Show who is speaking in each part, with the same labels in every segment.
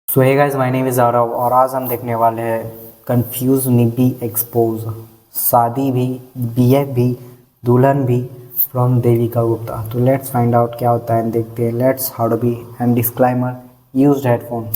Speaker 1: So hey guys, my name is Aarav और आज हम देखने वाले हैं कंफ्यूज निब्बी एक्सपोज, शादी भी, बीएफ भी, दुल्हन भी फ्रॉम देविका गुप्ता। तो लेट्स फाइंड आउट क्या होता है, देखते हैं। Let's how to be and disclaimer, used headphone.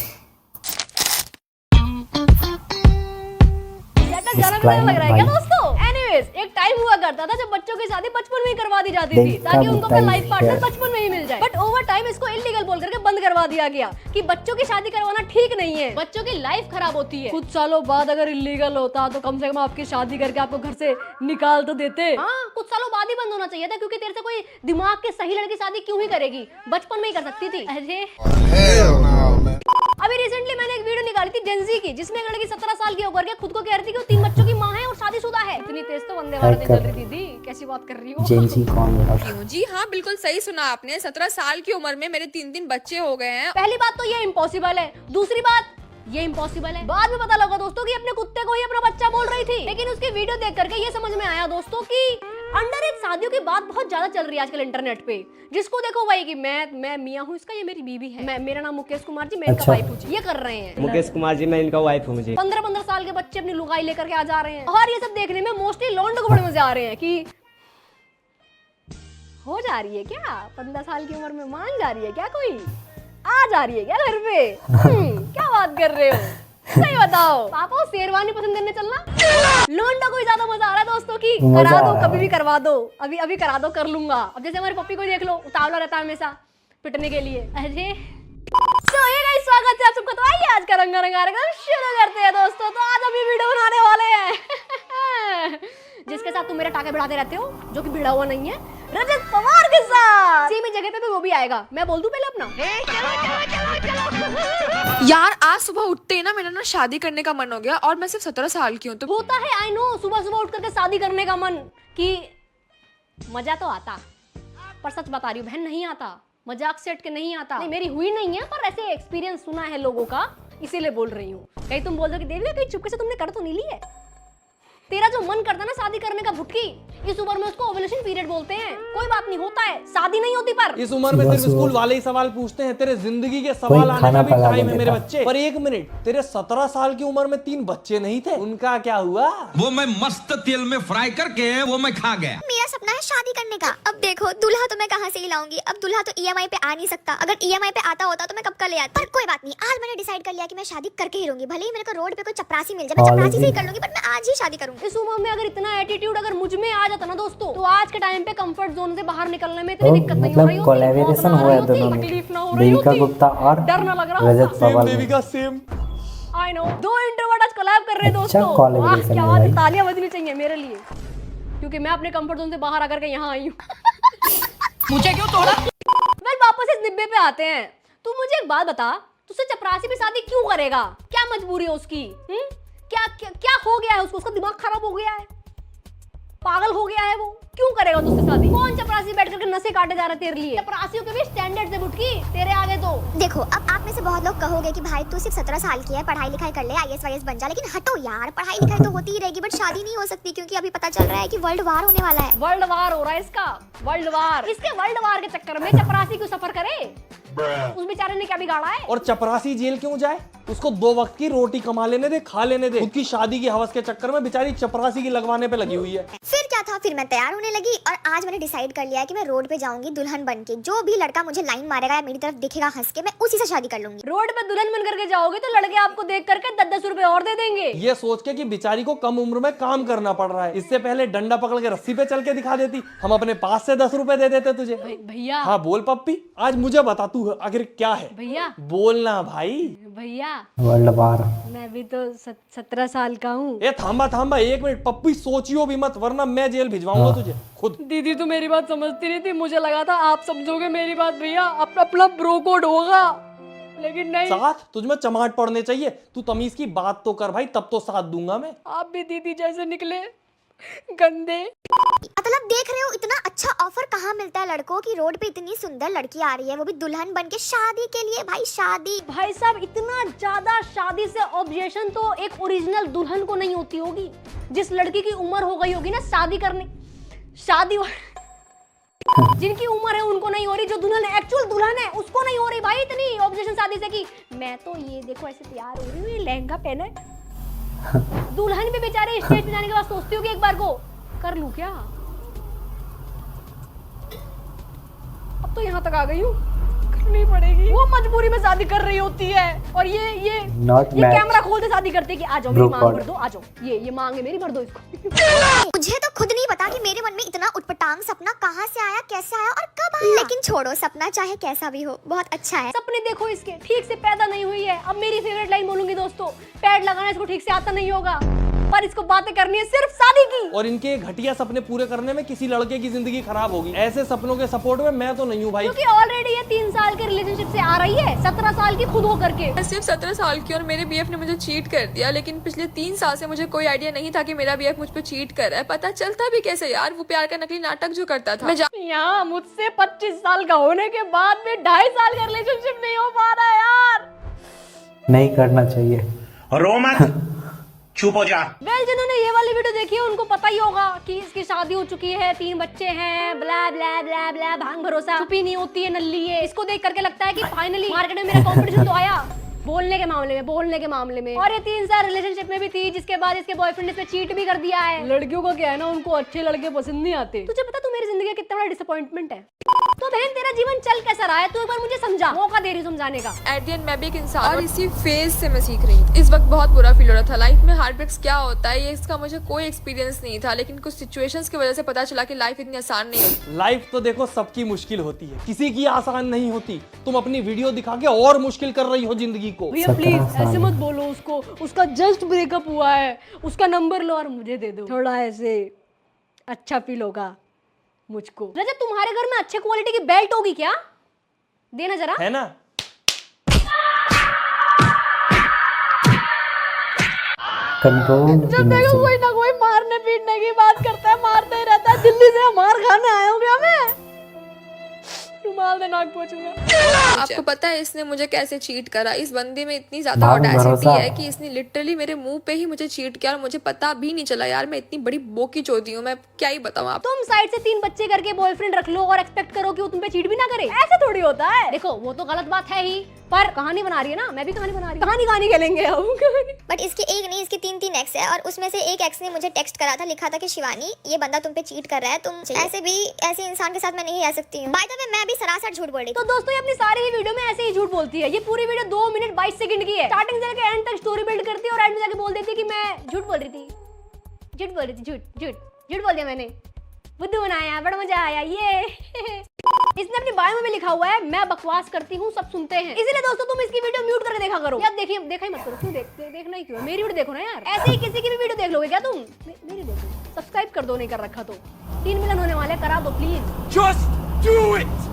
Speaker 2: जन्मदिन लग रहा है क्या दोस्तों? एनीवेज, एक टाइम हुआ करता था जब बच्चों की शादी बचपन में ही करवा दी जाती थी ताकि उनको अपना लाइफ पार्टनर बचपन में ही मिल जाए। बट ओवर टाइम इसको इलीगल बोल करके बंद करवा दिया गया कि बच्चों की शादी करवाना ठीक नहीं है, बच्चों की लाइफ खराब होती है। कुछ सालों बाद अगर इलीगल होता तो कम से कम आपकी शादी करके आपको घर से निकाल तो देते। हाँ, कुछ सालों बाद ही बंद होना चाहिए था, क्योंकि तेरे से कोई दिमाग के सही लड़की शादी क्यों ही करेगी, बचपन में ही कर सकती थी। अभी रिसेंटली मैंने एक वीडियो निकाली थी जेंजी की, जिसमें एक लड़की 17 साल की होकर के खुद को कह रही थी कि वो 3 बच्चों की माँ है और शादीशुदा है। इतनी तेज तो वंदे भारत चल रही थी। कैसी बात कर रही हो?
Speaker 1: जेंजी कौन है?
Speaker 3: जी हाँ, बिल्कुल सही सुना आपने। 17 साल की उम्र में मेरे 3 बच्चे हो गए हैं।
Speaker 2: पहली बात तो ये इम्पॉसिबल है, दूसरी बात ये इम्पॉसिबल है। बाद में पता लगा दोस्तों कि अपने कुत्ते को ही अपना बच्चा बोल रही थी। लेकिन उसकी वीडियो देख करके ये समझ में आया दोस्तों कि अंडर एज शादियों की बात बहुत ज्यादा चल रही है आजकल इंटरनेट पे। जिसको देखो वही कि मैं मियां हूँ इसका, ये मेरी बीवी है, मेरा नाम मुकेश कुमार जी, मैं इनका वाइफ हूँ जी। ये कर रहे हैं
Speaker 4: मुकेश कुमार जी, मैं इनका वाइफ हूँ जी।
Speaker 2: 15-15 साल के बच्चे अपनी लुगाई लेकर के आ जा रहे हैं और ये सब देखने में मोस्टली लौंडे को बड़े मजे आ रहे हैं कि हो जा रही है क्या 15 साल की उम्र में, मान जा रही है क्या, कोई आ जा रही है क्या घर पे? क्या बात कर रहे हो, सही बताओ। पापा शेरवानी पसंद करने चलना। लोंडा को ज्यादा मजा आ रहा है दोस्तों की करा दो, कभी भी करवा दो, अभी करा दो, कर लूंगा। अब जैसे हमारे पप्पी को देख लो, उतावला रहता है हमेशा पिटने के लिए। अरे तो ये गाइस, स्वागत है आप सबका। तो आइए आज का रंगा शुरू करते हैं दोस्तों। तो आज हम वीडियो बनाने वाले हैं जिसके साथ तुम मेरे टाके बढ़ाते रहते हो, जो कि भिड़ा हुआ नहीं है, रजत पवार के साथ। सेम जगह पे भी वो भी आएगा। मैं बोल दूं पहले अपना?
Speaker 3: यार, आज सुबह उठते ही ना मेरा ना शादी करने का मन हो गया, और मैं सिर्फ 17 साल की हूँ। तो
Speaker 2: होता है, आई नो, सुबह सुबह उठ करके शादी करने का मन, कि मजा तो आता, पर सच बता रही हूँ बहन, नहीं आता, मजाक सेट के नहीं आता। नहीं, मेरी हुई नहीं है, पर ऐसे एक्सपीरियंस सुना है लोगों का, इसीलिए बोल रही हूँ। कहीं तुम बोल दो कि देवी कहीं चुपके से तुमने कर तो नहीं ली है। तेरा जो मन करता ना शादी करने का भुटकी, इस उम्र में उसको ओवुलेशन पीरियड बोलते हैं। कोई बात नहीं, होता है, शादी नहीं होती। पर
Speaker 4: इस उम्र में तेरे स्कूल वाले ही सवाल पूछते हैं, तेरे जिंदगी के सवाल आने का भी टाइम है मेरे बच्चे। पर एक मिनट, तेरे 17 साल की उम्र में 3 बच्चे नहीं थे, उनका क्या हुआ?
Speaker 5: वो मैं मस्त तेल में फ्राई करके वो मैं खा गया।
Speaker 6: मेरा सपना है शादी करने का। अब देखो, दूल्हा तो मैं कहाँ से ही लाऊंगी। अब दूल्हा तो ईएमआई पे आ नहीं सकता। अगर ईएमआई पे आता होता तो मैं कब का ले आती। पर कोई बात नहीं, आज मैंने डिसाइड कर लिया कि मैं शादी करके ही रहूंगी। भले ही मेरे को रोड पे कोई चपरासी मिल जाए, मैं चपरासी से ही कर लूंगी, बट मैं आज ही शादी करूंगी।
Speaker 2: इस उम्र में अगर इतना एटीट्यूड अगर मुझ में आ जाता ना दोस्तों, तो आज के टाइम पे कंफर्ट जोन से बाहर निकलने में इतनी दिक्कत नहीं हो रही होती,
Speaker 1: कोलैबोरेशन हुआ है दोनों में,
Speaker 2: तकलीफ ना हो रही
Speaker 1: देविका
Speaker 2: होती,
Speaker 1: गुप्ता और
Speaker 2: डर ना लग रहा
Speaker 1: Rajat Pawar.
Speaker 4: Devika same.
Speaker 2: I know, 2 introvert आज कोलैब कर रहे हैं
Speaker 1: अच्छा
Speaker 2: दोस्तों।
Speaker 1: collaboration
Speaker 2: क्या
Speaker 1: है
Speaker 2: बात है,
Speaker 1: भाई।
Speaker 2: तालियां बजनी चाहिए मेरे लिए, क्योंकि मैं अपने कंफर्ट जोन से बाहर आकर के यहाँ आई हूँ।
Speaker 3: मुझे क्यों तोड़ा?
Speaker 2: वेल, वापस इस डिब्बे पे आते हैं। तू मुझे एक बात बता, तुझसे चपरासी भी शादी क्यों करेगा? क्या मजबूरी है उसकी? क्या हो गया है उसको? उसका दिमाग खराब हो गया है, पागल हो गया है वो? क्यों करेगा तुझसे शादी? कौन चपरासी बैठ करके नसें काटे जा रहे तेरे लिए? चपरासियों के भी स्टैंडर्ड से बुटकी तेरे आगे तो।
Speaker 6: देखो, अब आप में से बहुत लोग कहोगे कि भाई तू सिर्फ 17 साल की है, पढ़ाई लिखाई कर ले, आईएएस वाईएस बन जा। लेकिन हटो यार, पढ़ाई लिखाई तो होती ही रहेगी, बट शादी नहीं हो सकती, क्योंकि अभी पता चल रहा है कि वर्ल्ड वार होने वाला है।
Speaker 2: वर्ल्ड वार हो रहा है इसका, वर्ल्ड वार। इसके वर्ल्ड वार के चक्कर में चपरासी क्यों सफर करे? उस बेचारे ने क्या बिगाड़ा है?
Speaker 4: और चपरासी जेल क्यों जाए? उसको 2 वक्त की रोटी कमा लेने दे, खा लेने दे। खुद की शादी की हवस के चक्कर में बेचारी चपरासी की लगवाने पे लगी हुई है।
Speaker 6: फिर क्या था, फिर मैं तैयार होने लगी और आज मैंने डिसाइड कर लिया है कि मैं रोड पे जाऊंगी दुल्हन बन के। जो भी लड़का मुझे लाइन मारेगा या मेरी तरफ दिखेगा हंस के, मैं उसी से शादी कर लूंगी।
Speaker 2: रोड पे दुल्हन बन करके जाओगे तो लड़के आपको देख करके 10-10 रुपए और दे देंगे,
Speaker 4: ये सोच के कि बेचारी को कम उम्र में काम करना पड़ रहा है। इससे पहले डंडा पकड़ के रस्सी पे चल के दिखा देती, हम अपने पास से 10 रुपए दे देते तुझे।
Speaker 2: भैया।
Speaker 4: हाँ बोल पप्पी, आज मुझे बता तू आखिर क्या है?
Speaker 2: भैया
Speaker 4: बोलना भाई।
Speaker 2: भैया,
Speaker 1: वर्ल्ड वार।
Speaker 2: मैं भी तो 17 साल का हूँ।
Speaker 4: ए थांबा 1 मिनट, पप्पी सोचियो भी मत, वरना मैं जेल भिजवाऊंगा तुझे खुद।
Speaker 2: दीदी तो मेरी बात समझती नहीं थी, मुझे लगा था आप समझोगे मेरी बात भैया, अपना ब्रो कोड होगा, लेकिन नहीं।
Speaker 4: साथ तुझमें चमाट पड़ने चाहिए। तू तमीज की बात तो कर भाई, तब तो साथ दूंगा मैं।
Speaker 2: आप भी दीदी जैसे निकले, गंदे।
Speaker 6: मतलब देख रहे हो, इतना अच्छा ऑफर कहाँ मिलता है लड़कों की। रोड पे इतनी सुंदर लड़की आ रही है, वो भी दुल्हन बन के शादी के लिए। भाई शादी,
Speaker 2: भाई साहब, इतना ज्यादा शादी से ऑब्जेक्शन तो एक ओरिजिनल दुल्हन को नहीं होती होगी, जिस लड़की की उम्र हो गई होगी ना शादी करने, शादी जिनकी उम्र है उनको नहीं हो रही, जो दुल्हन है, एक्चुअल दुल्हन है, उसको नहीं हो रही भाई। इतनी ऑब्जेक्शन शादी से कि मैं तो ये देखो ऐसे तैयार हो रही हूँ, ये लहंगा पहना है। दुल्हन भी बेचारे स्टेज पे जाने के बाद सोचती हूँ कि एक बार को कर लूं क्या। अब तो यहाँ तक आ गई हूँ, करनी पड़ेगी। वो मजबूरी में शादी कर रही होती है और ये कैमरा खोलते शादी करते कि आ जाओ मेरी मांग भर दो, आ जाओ, ये मांग है मेरी, भर दो इसको।
Speaker 6: मुझे तो खुद नहीं पता कि मेरे मन में इतना उटपटांग सपना कहाँ से आया, कैसे आया और कब आया। लेकिन छोड़ो, सपना चाहे कैसा भी हो बहुत अच्छा है।
Speaker 2: सपने देखो इसके ठीक से पैदा नहीं हुई है। अब मेरी फेवरेट लाइन बोलूंगी दोस्तों, पैड लगाना इसको ठीक से आता नहीं होगा, पर इसको बातें करनी है सिर्फ शादी की।
Speaker 4: और इनके घटिया सपने पूरे करने में किसी लड़के की जिंदगी खराब होगी। ऐसे सपनों के सपोर्ट में मैं तो नहीं हूँ भाई,
Speaker 2: क्योंकि ऑलरेडी ये 3 साल के रिलेशनशिप से आ रही है, 17 साल की खुद हो करके।
Speaker 3: मैं सिर्फ 17 साल की और मेरे बीएफ ने मुझे चीट कर दिया, लेकिन पिछले 3 साल से मुझे कोई आइडिया नहीं था कि मेरा बीएफ मुझ पे चीट कर रहा है। पता चलता भी कैसे यार, वो प्यार का नकली नाटक जो करता था। मैं
Speaker 2: यहाँ मुझसे 25 साल का होने के बाद में 2.5 साल का रिलेशनशिप नहीं हो पा रहा है यार।
Speaker 1: नहीं करना चाहिए।
Speaker 7: रो मत, चुप हो जा।
Speaker 2: वेल, जिन्होंने ये वाली वीडियो देखी है उनको पता ही होगा कि इसकी शादी हो चुकी है, 3 बच्चे हैं, ब्ला ब्ला ब्ला ब्ला, भांग भरोसा, चुपी नहीं होती है, नल्ली है। इसको देख करके लगता है कि फाइनली मार्केट में मेरा कंपटीशन तो आया बोलने के मामले में। और ये 3 साल रिलेशनशिप में भी थी, जिसके बाद इसके बॉयफ्रेंड ने इस पे चीट भी कर दिया है। लड़कियों का क्या है ना, उनको अच्छे लड़के पसंद नहीं आते। तुझे पता तू मेरी जिंदगी का कितना बड़ा डिसअपॉइंटमेंट है। तो बहन तेरा जीवन चल कैसा रहा है, तू एक बार मुझे समझा, मौका दे रही समझाने का।
Speaker 3: एट द एंड मैं भी एक इंसान और इसी फेज से मैं सीख रही हूँ। इस वक्त बहुत बुरा फील हो रहा था। लाइफ में हार्ट ब्रेक्स क्या होता है ये इसका मुझे कोई एक्सपीरियंस नहीं था, लेकिन कुछ सिचुएशंस की वजह से पता चला कि लाइफ इतनी आसान नहीं होती।
Speaker 4: लाइफ तो देखो सबकी मुश्किल होती है, किसी की आसान नहीं होती। तुम अपनी वीडियो दिखा के और मुश्किल कर रही हो जिंदगी को।
Speaker 2: भैया प्लीज ऐसे मत बोलो उसको, उसका जस्ट ब्रेकअप हुआ है, उसका नंबर लो और मुझे दे दो, थोड़ा ऐसे अच्छा फील होगा मुझको। रजत, तुम्हारे घर में अच्छे क्वालिटी की बेल्ट होगी क्या? देना जरा।
Speaker 4: है ना?
Speaker 1: कंट्रोल।
Speaker 2: जब देखो कोई ना कोई मारने पीटने की बात करता है, मारते ही रहता है। दिल्ली से मार खाने आया हूँ क्या मैं? रुमाल दे नाक पोंछूंगा।
Speaker 3: आपको पता है इसने मुझे कैसे चीट करा? इस बंदे में इतनी ज्यादा
Speaker 1: भाग
Speaker 3: ऑडेसिटी
Speaker 1: भरोसा।
Speaker 3: है कि इसने लिटरली मेरे मुंह पे ही मुझे चीट किया और मुझे पता भी नहीं चला। यार मैं इतनी बड़ी बोकी चोदी हूँ, मैं क्या ही बताऊँ आप।
Speaker 2: तुम साइड से 3 बच्चे करके बॉयफ्रेंड रख लो और एक्सपेक्ट करो कि वो तुम पे चीट भी ना करे, ऐसे थोड़ी होता है। देखो वो तो गलत बात है ही, पर कहानी बना रही है ना, मैं भी कहानी बना रही हूँ। कहानी खेलेंगे हम।
Speaker 6: बट इसकी एक नहीं, इसकी 3 एक्स है, और उसमें से एक एक्स ने मुझे टेक्स्ट करा था, लिखा था कि शिवानी ये बंदा तुम पे चीट कर रहा है, तुम ऐसे इंसान के साथ मैं नहीं रह सकती हूँ। बाय द वे मैं भी सरासर झूठ बोल रही।
Speaker 2: तो दोस्तों ये अपनी सारी ही वीडियो में ऐसे ही झूठ बोलती है। ये पूरी वीडियो 2 मिनट 22 सेकंड की है। स्टार्टिंग से लेकर एंड तक स्टोरी बिल्ड करती है और एंड में जाके बोल देती है कि मैं झूठ बोल रही थी, झूठ बोल दिया मैंने, बुद्धू बनाया, बड़ा मजा आया ये। इसने अपनी बायो में भी लिखा हुआ है मैं बकवास करती हूँ सब सुनते हैं। इसीलिए दोस्तों तुम इसकी वीडियो म्यूट करके देखा करो। यार देखिए, देखा ही मत करो। क्यों देखना ही क्यों है? मेरी वीडियो देखो ना यार। ऐसे ही किसी की भी वीडियो देख लोगे क्या तुम? मेरी देखो, सब्सक्राइब कर दो, नहीं कर रखा तो 3 मिलियन होने वाले, करा दो प्लीज।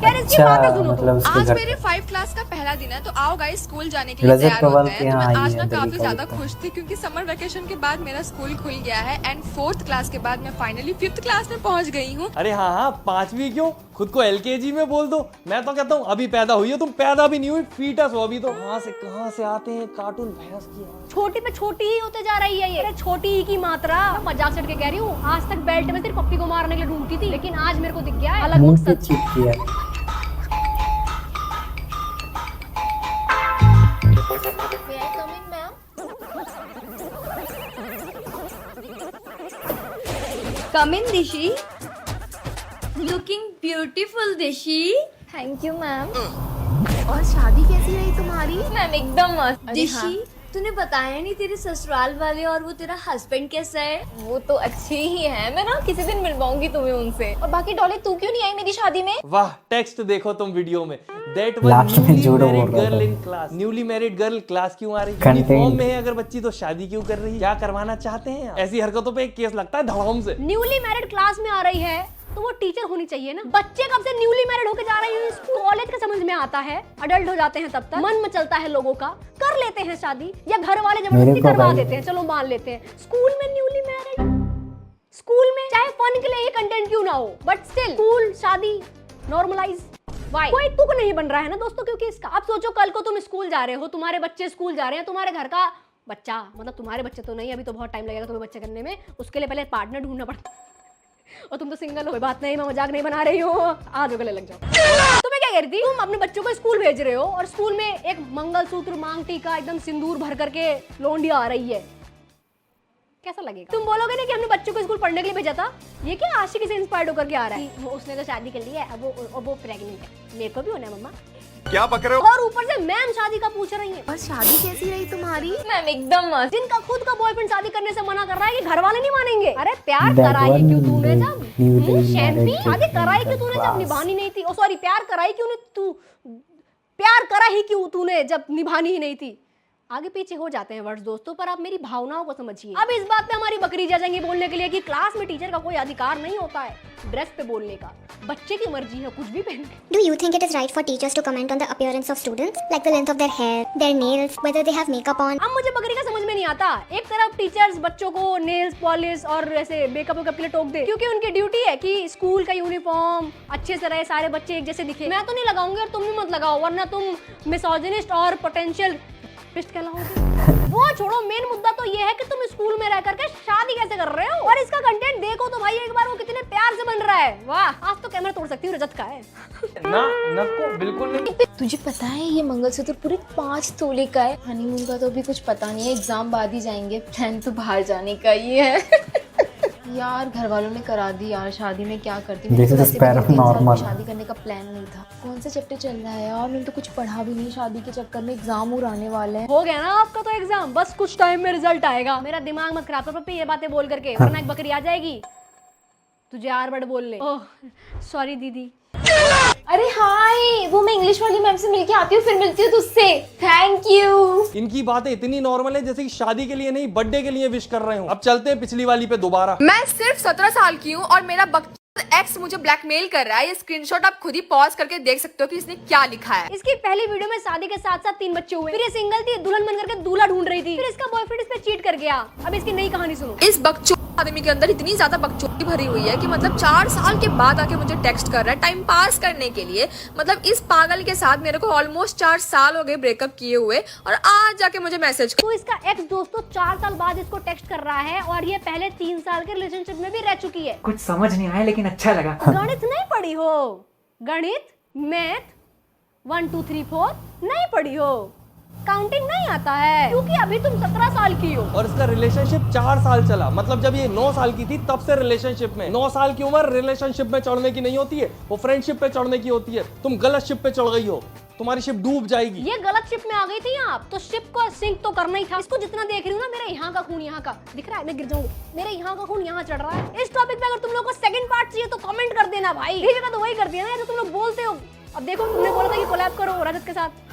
Speaker 1: अच्छा, मतलब
Speaker 3: आज मेरे 5 क्लास का पहला दिन है, तो आओ गाइस स्कूल जाने के लिए तैयार होते हैं। तो मैं आज ना काफी ज्यादा खुश थी क्योंकि समर वेकेशन के बाद मेरा स्कूल खुल गया है एंड 4th क्लास के बाद मैं फाइनली 5th क्लास में पहुंच गई हूँ।
Speaker 4: अरे हाँ, 5वीं क्यों, खुद को LKG में बोल दो। मैं तो कहता हूँ अभी पैदा हुई है, तुम पैदा भी नहीं हुई, फीटस हो अभी तो। कहाँ से आते हैं कार्टून भैंस की आवाज़।
Speaker 2: छोटी पे छोटी ही होते जा रही है ये, छोटी ही की मात्रा। मैं मजाक से कह रही हूँ, आज तक बेल्ट में तेरी पप्पी को मारने के लिए ढूंढती थी, लेकिन आज मेरे को दिख गया है अलग
Speaker 1: मुंह पे
Speaker 2: मकसद।
Speaker 1: चीट किया।
Speaker 8: Come in, Dishi. Looking beautiful, Dishi.
Speaker 6: Thank you ma'am.
Speaker 8: और शादी कैसी रही तुम्हारी? मैम एकदम मस्त।
Speaker 2: दिशी,
Speaker 8: तूने बताया नहीं तेरे ससुराल वाले और वो तेरा हस्बैंड कैसा है? वो तो अच्छे ही है। मैं ना किसी दिन मिलवाऊंगी तुम्हें उनसे। और बाकी डॉली तू क्यों नहीं आई मेरी शादी में?
Speaker 4: वाह, टेक्स्ट देखो तुम वीडियो में। That
Speaker 1: Last में झूठ बोल रहा
Speaker 4: गर्ल
Speaker 1: था।
Speaker 4: In class. Newly married girl class क्यों आ रही है?
Speaker 1: Content।
Speaker 4: यूनिफॉर्म में है अगर बच्ची तो शादी क्यों कर रही है? क्या करवाना चाहते हैं? ऐसी हरकतों पे एक केस लगता है धड़ाम से।
Speaker 2: न्यूली मैरिड क्लास में आ रही है तो वो टीचर होनी चाहिए ना। बच्चे कब से न्यूली मैरिड होके जा रहे हैं, कॉलेज का समझ में आता है, अडल्ट हो जाते हैं, तब तक मन में चलता है लोगों का, कर लेते हैं शादी, या घर वाले जबरदस्ती करवा देते हैं, चलो मान लेते हैं। स्कूल में न्यूली मैरिड, स्कूल में चाहे फन के लिए ही कंटेंट क्यों ना हो, बट स्टिल स्कूल शादी नॉर्मलाइज। Why? कोई तुक नहीं बन रहा है ना दोस्तों, क्योंकि इसका आप सोचो कल को तुम स्कूल जा रहे हो, तुम्हारे बच्चे स्कूल जा रहे हैं, तुम्हारे घर का बच्चा, मतलब तुम्हारे बच्चे तो नहीं, अभी तो बहुत टाइम लगेगा तुम्हें बच्चे करने में, उसके लिए पहले पार्टनर ढूंढना पड़ता। और तुम तो सिंगल हो। कोई बात नहीं, मैं मजाक नहीं बना रही हूँ, आ जाओ गले लग जाओ। तो मैं क्या कह रही थी, तुम अपने बच्चों को स्कूल भेज रहे हो और स्कूल में एक मंगलसूत्र, मांग टीका, एकदम सिंदूर भर करके लौंडिया आ रही है, कैसा लगेगा? तुम बोलोगे ना कि हमने बच्चों को स्कूल पढ़ने के लिए भेजा था, ये क्या आशिकी से इंस्पायर्ड होकर के आ रहा है? वो उसने तो शादी कर ली है, अब वो प्रेग्नेंट है, मेरे को भी होना है मम्मा।
Speaker 5: क्या बक रहे हो?
Speaker 2: और ऊपर से मैम शादी का पूछ रही है।
Speaker 8: और शादी कैसी रही तुम्हारी? मैम एकदम मस्त।
Speaker 2: जिनका खुद का बॉयफ्रेंड शादी करने से मना कर रहा है कि घर वाले नहीं मानेंगे। अरे प्यार कराई क्यों तूने जब? शैम्पी, शादी कराई क्यों तूने जब निभानी नहीं थी? ओ सॉरी, प्यार कराई क्यों तू? प्यार करा ही क्यों तूने जब निभानी ही नहीं थी? आगे पीछे हो जाते हैं वर्ड्स दोस्तों, पर आप मेरी भावनाओं को समझिए। अब इस बात पे हमारी बकरी जाएंगी बोलने के लिए कि क्लास में टीचर का कोई अधिकार नहीं होता है ड्रेस पे बोलने का, बच्चे की मर्जी है कुछ भी पहन के।
Speaker 6: Do you think it is right for teachers to comment on the appearance of students, like the length of their hair, their nails, whether they have makeup on?
Speaker 2: अब मुझे बकरी का समझ में नहीं आता। एक तरफ टीचर्स बच्चों को नेल्स पॉलिश और ऐसे मेकअप के लिए टोक दे, क्योंकि उनकी ड्यूटी है कि स्कूल का यूनिफॉर्म अच्छे से रहे, सारे बच्चे एक जैसे दिखे। मैं तो नहीं लगाऊंगी और तुम भी मत लगाओ, वरना तुम मिसोजिनिस्ट और पोटेंशियल पिस्ट कहलाओगे। वो छोड़ो, मेन मुद्दा तो ये है कि तुम स्कूल में रह करके शादी कैसे कर रहे हो? और इसका कंटेंट देखो तो भाई एक बार, वो कितने प्यार से बन रहा है। वाह, आज तो कैमरा तोड़ सकती हूँ, रजत का है
Speaker 4: ना नको बिल्कुल नहीं।
Speaker 8: तुझे पता है ये मंगलसूत्र पूरे 5 तोले का है। हनीमून का तो अभी कुछ पता नहीं है, एग्जाम बाद ही जाएंगे। प्लान तो बाहर जाने का ही है। यार घर वालों ने करा दी यार, शादी में क्या करती।
Speaker 1: This is paranormal.
Speaker 8: शादी करने का प्लान नहीं था। कौन सा चैप्टर चल रहा है यार? मैंने तो कुछ पढ़ा भी नहीं, शादी के चक्कर में एग्जाम और आने वाले हैं।
Speaker 2: हो गया ना आपका तो एग्जाम, बस कुछ टाइम में रिजल्ट आएगा। मेरा दिमाग मत खराब कर पप्पी ये बातें बोल करके, वरना एक बकरी आ जाएगी तुझे आर बड़ बोल ले। ओह सॉरी दीदी।
Speaker 8: अरे हाय, वो मैं इंग्लिश वाली मैम से मिलके आती हूँ, फिर मिलती हूँ तुझसे। Thank you.
Speaker 4: इनकी बातें इतनी नॉर्मल है जैसे कि शादी के लिए नहीं बर्थडे के लिए विश कर रहे हो। अब चलते हैं पिछली वाली पे दोबारा।
Speaker 3: मैं सिर्फ 17 साल की हूँ और मेरा एक्स मुझे ब्लैकमेल कर रहा है। ये स्क्रीनशॉट आप खुद ही पॉज करके देख सकते हो कि इसने क्या लिखा है।
Speaker 2: इसकी पहली वीडियो में शादी के साथ साथ 3 बच्चे हुए, फिर ये सिंगल थी, दुल्हन बन करके दूल्हा ढूंढ रही थी, फिर इसका बॉयफ्रेंड इस पे चीट कर गया। अब इसकी नई कहानी सुनो।
Speaker 3: इस बकचोद आदमी के अंदर इतनी ज्यादा बकचोदी भरी हुई है कि मतलब 4 साल के बाद आके मुझे टेक्स्ट कर रहा है टाइम पास करने के लिए। मतलब इस पागल के साथ मेरे को ऑलमोस्ट 4 साल हो गए ब्रेकअप किए हुए, और आज जाके मुझे मैसेज।
Speaker 2: तो इसका एक्स दोस्तों 4 साल बाद इसको टेक्स्ट कर रहा है, और ये पहले 3 साल के रिलेशनशिप में भी रह चुकी है।
Speaker 9: कुछ समझ नहीं आया लेकिन अच्छा लगा।
Speaker 2: गणित नहीं पढ़ी हो? गणित, मैथ 1 2 3 4 नहीं पढ़ी हो? काउंटिंग नहीं आता है? क्योंकि अभी तुम 17 साल की हो
Speaker 4: और इसका रिलेशनशिप 4 साल चला। मतलब जब ये 9 साल की थी तब से रिलेशनशिप में। 9 साल की उम्र रिलेशनशिप में चढ़ने की नहीं होती है, वो फ्रेंडशिप पे चढ़ने की होती है। तुम गलत शिप पे चढ़ गई हो, तुम्हारी शिप डूब जाएगी।
Speaker 2: ये गलत शिप में आ गई थी आप, तो शिप को सिंक तो करना ही था। इसको जितना देख रही हूँ ना, मेरे यहाँ का खून यहाँ का दिख रहा है, मैं गिर जाऊंगी। मेरे यहाँ का खून यहाँ चढ़ रहा है। इस टॉपिक पे अगर तुम लोग को सेकंड पार्ट चाहिए तो कमेंट कर देना भाई। ठीक है तो वही कर दिया ना जो तुम लोग बोलते हो। अब देखो, तुमने बोला था कि कोलैब करो रजत के साथ,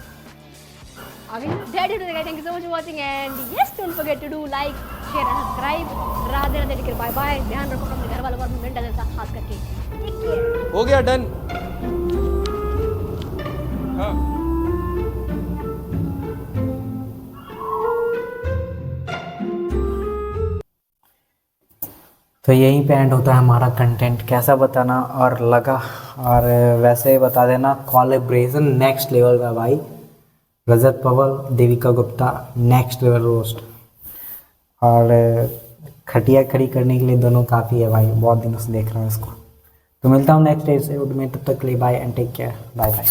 Speaker 2: आगे that is it. Thank you so much for watching and yes don't forget to do like share and subscribe. Radhe Radhe, take care, bye bye. ध्यान रखो अपने घर वालों का, अपने मेंटल हेल्थ का खास करके। Take care.
Speaker 4: हो गया डन। हाँ
Speaker 1: तो यहीं पे एंड होता है हमारा कंटेंट। कैसा बताना और लगा, और वैसे बता देना कोलैबोरेशन नेक्स्ट लेवल का भाई। Rajat Pawar, Devika Gupta, next level roast. और खटिया खड़ी करने के लिए दोनों काफ़ी है भाई, बहुत दिनों से देख रहा हूँ इसको। तो मिलता हूँ नेक्स्ट एपिसोड में, तब तक के लिए bye and take care, bye bye.